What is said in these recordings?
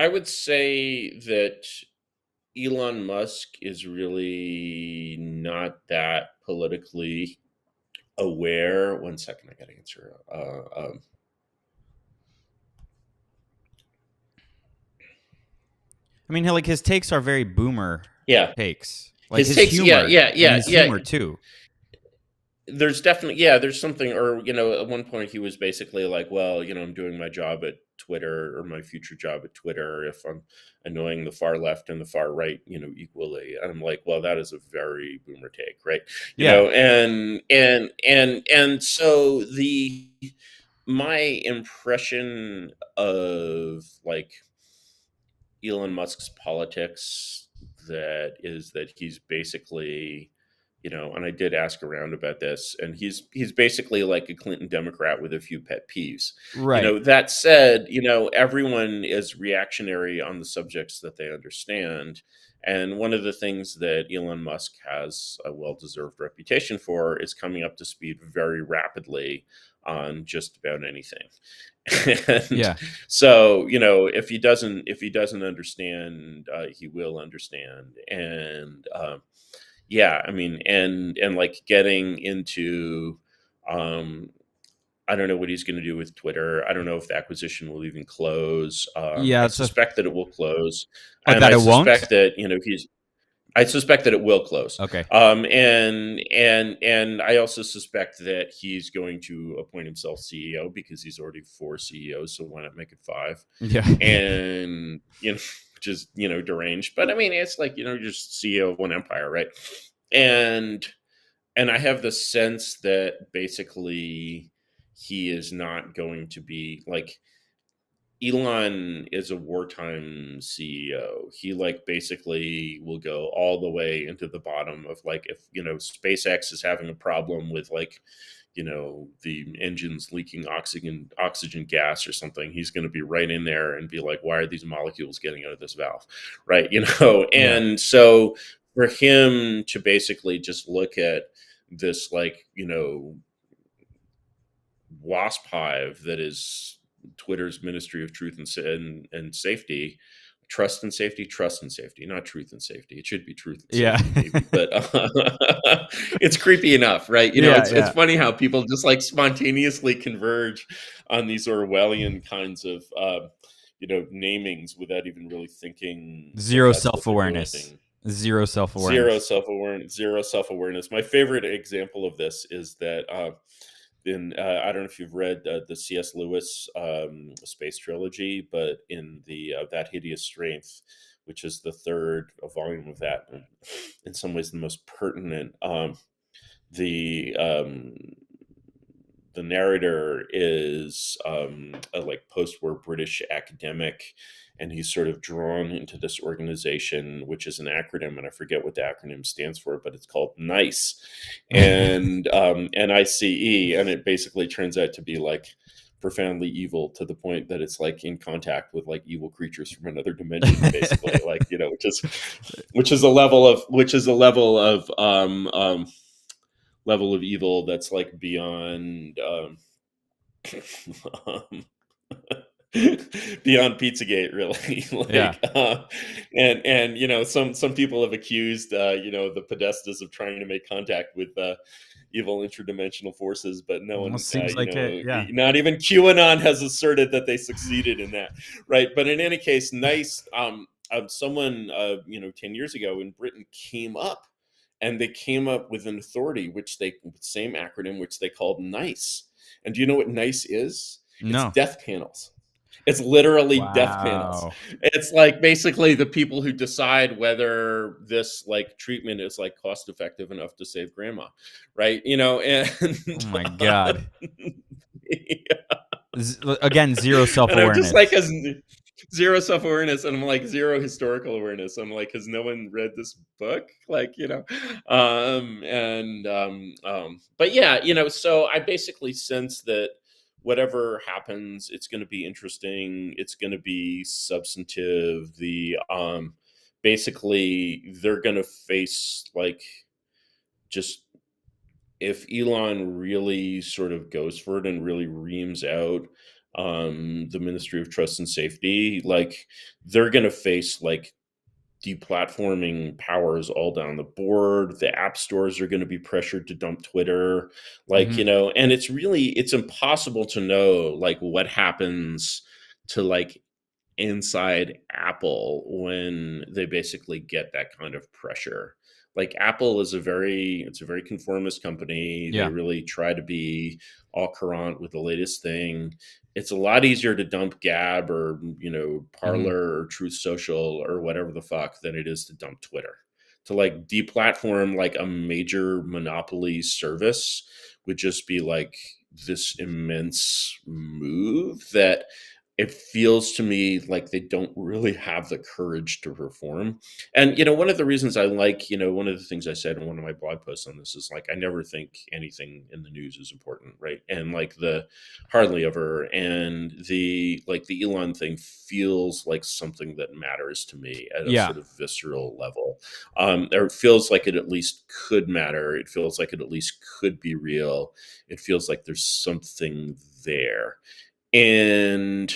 I would say that Elon Musk is really not that politically aware. One second, I gotta answer. I mean, like his takes are very boomer Yeah, takes. Like his his takes. Yeah, humor. yeah, I mean, yeah, his yeah. humor too. There's definitely, yeah, there's something, or at one point he was basically like, well, I'm doing my job at Twitter, or my future job at Twitter, if I'm annoying the far left and the far right, equally. And I'm like, well, that is a very boomer take, right? Yeah. And so the my impression of like Elon Musk's politics, that is that he's basically, and I did ask around about this, and he's basically like a Clinton Democrat with a few pet peeves. Right. That said, everyone is reactionary on the subjects that they understand. And one of the things that Elon Musk has a well-deserved reputation for is coming up to speed very rapidly on just about anything. And Yeah. so, if he doesn't understand, he will understand. And yeah, I mean, and like getting into, um I don't know what he's going to do with Twitter. I don't know if the acquisition will even close. Yeah. I It's a. suspect that it will close, Oh, and that I it won't. suspect that I suspect that it will close. Okay. And I also suspect that he's going to appoint himself CEO, because he's already 4 CEOs, so why not make it 5? Yeah. And which is deranged, but I mean, it's like, you're just CEO of one empire, right? And I have the sense that basically he is not going to be like, Elon is a wartime CEO. He like basically will go all the way into the bottom of, like, if SpaceX is having a problem with, like, the engines leaking oxygen gas or something, he's going to be right in there and be like, why are these molecules getting out of this valve, right? Yeah. And so for him to basically just look at this, like, wasp hive that is Twitter's Ministry of Truth and Safety. Trust and safety, not truth and safety. It should be truth and Yeah. safety, maybe, but it's creepy enough, right? Yeah. It's Yeah. funny how people just like spontaneously converge on these Orwellian kinds of namings without even really thinking that Zero that's self what they're awareness. doing. Zero self Zero awareness. self-awareness. Zero self-awareness. My favorite example of this is that in I don't know if you've read the C.S. Lewis space trilogy, but in the That Hideous Strength, which is the third volume of that, and in some ways the most pertinent, the the narrator is a like post-war British academic, and he's sort of drawn into this organization, which is an acronym, and I forget what the acronym stands for, but it's called NICE, and NICE, and it basically turns out to be like profoundly evil, to the point that it's like in contact with like evil creatures from another dimension, basically, like, which is a level of evil that's like beyond um, beyond Pizzagate, really. Yeah. Like, and some people have accused the Podestas of trying to make contact with evil interdimensional forces, but no one, Almost seems like it. Yeah. not even QAnon has asserted that they succeeded in that, right? But in any case, nice. Someone 10 years ago in Britain came up, and they came up with an authority, which they same acronym, which they called NICE. And do you know what NICE is? It's No. death panels. It's literally death panels. Wow. It's like basically the people who decide whether this like treatment is like cost effective enough to save grandma, right? And Oh my god. yeah. Again, zero self And I'm just like, awareness. as zero self awareness, and I'm like zero historical awareness. I'm like, has no one read this book? Like, but yeah, so I basically sense that whatever happens, it's going to be interesting. It's going to be substantive. Basically, they're going to face like just, if Elon really sort of goes for it and really reams out the Ministry of Trust and Safety, like they're going to face like deplatforming powers all down the board. The app stores are going to be pressured to dump Twitter, like, Hmm. you know, and it's impossible to know like what happens to like inside Apple when they basically get that kind of pressure. Like Apple is it's a very conformist company. They Yeah. really try to be all current with the latest thing. It's a lot easier to dump Gab or, you know, Hmm. Parler or Truth Social or whatever the fuck than it is to dump Twitter. To like deplatform like a major monopoly service would just be like this immense move that it feels to me like they don't really have the courage to perform. And, you know, one of the reasons I like, you know, one of the things I said in one of my blog posts on this is like, I never think anything in the news is important. Right. And like the hardly ever. And like the Elon thing feels like something that matters to me at a Yeah. sort of visceral level. Or it feels like it at least could matter. It feels like it at least could be real. It feels like there's something there. And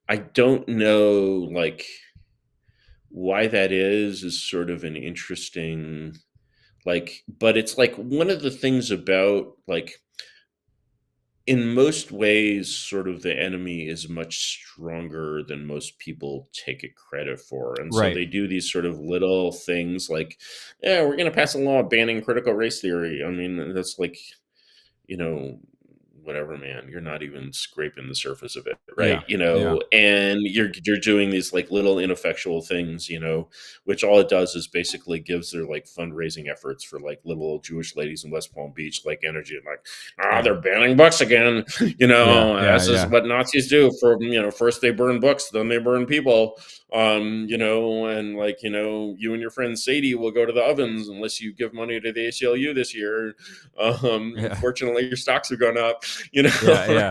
I don't know, like, why that is sort of an interesting, like, but it's like one of the things about, like, in most ways, sort of the enemy is much stronger than most people take it credit for. And so Right. they do these sort of little things like, yeah, we're going to pass a law banning critical race theory. I mean, that's like, you know, whatever, man, you're not even scraping the surface of it, right? Yeah. You Yeah. know, and you're doing these like little ineffectual things, you know, which all it does is basically gives their like fundraising efforts for like little Jewish ladies in West Palm Beach like energy, and like, Yeah. they're banning books again. You Yeah. know, Yeah. this is Yeah. what Nazis do. For, you know, first they burn books, then they burn people. You know, and like, you know, you and your friend Sadie will go to the ovens unless you give money to the ACLU this year. Yeah. Unfortunately, your stocks have gone up, you know, Yeah. Yeah.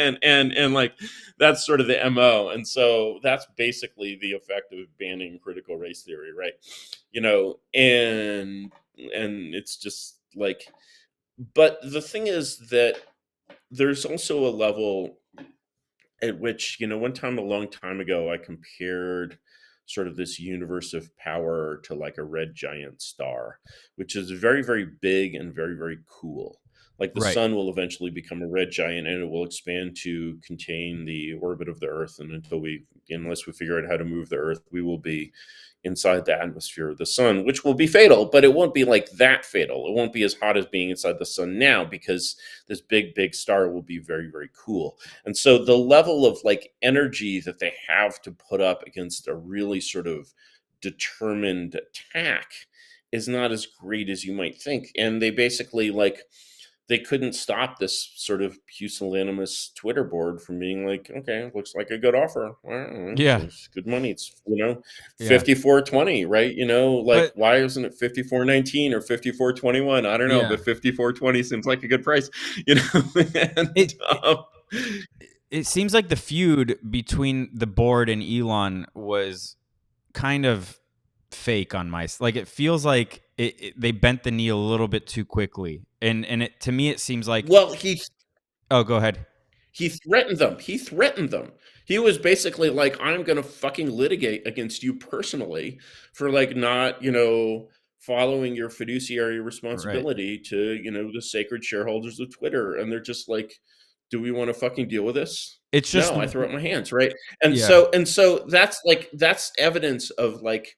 right? And like that's sort of the MO. And so that's basically the effect of banning critical race theory, right? You know, and it's just like, but the thing is that there's also a level at which, you know, one time a long time ago, I compared sort of this universe of power to like a red giant star, which is very, very big and very, very cool. Like the Right. sun will eventually become a red giant and it will expand to contain the orbit of the earth. And unless we figure out how to move the earth, we will be inside the atmosphere of the sun, which will be fatal, but it won't be like that fatal. It won't be as hot as being inside the sun now because this big, big star will be very, very cool. And so the level of like energy that they have to put up against a really sort of determined attack is not as great as you might think. And they basically like they couldn't stop this sort of pusillanimous Twitter board from being like, okay, looks like a good offer. Well, Yeah. it's good money. It's, you know, Yeah. 54.20, right? You know, like But why isn't it 54.19 or 54.21? I don't know, yeah, but 54.20 seems like a good price, you know. it, and it it seems like the feud between the board and Elon was kind of fake on like it feels like they bent the knee a little bit too quickly, and it to me it seems like. well, Oh, go ahead. he threatened them. He threatened them. He was basically like, I'm going to fucking litigate against you personally for like not, you know, following your fiduciary Right. responsibility to, you know, the sacred shareholders of Twitter. And they're just like, do we want to fucking deal with this? It's just No, I throw up my hands, right? And yeah, so that's like that's evidence of like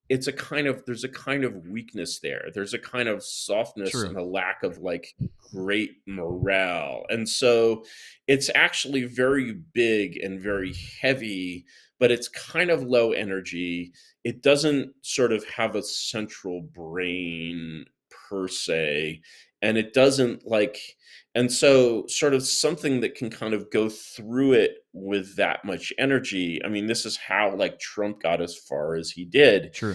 there's a kind of weakness there. There's a kind of softness true. and a lack of like great morale. And so it's actually very big and very heavy, but it's kind of low energy. It doesn't sort of have a central brain per se, and it doesn't like, and so sort of something that can kind of go through it with that much energy. I mean, this is how like Trump got as far as he did. True.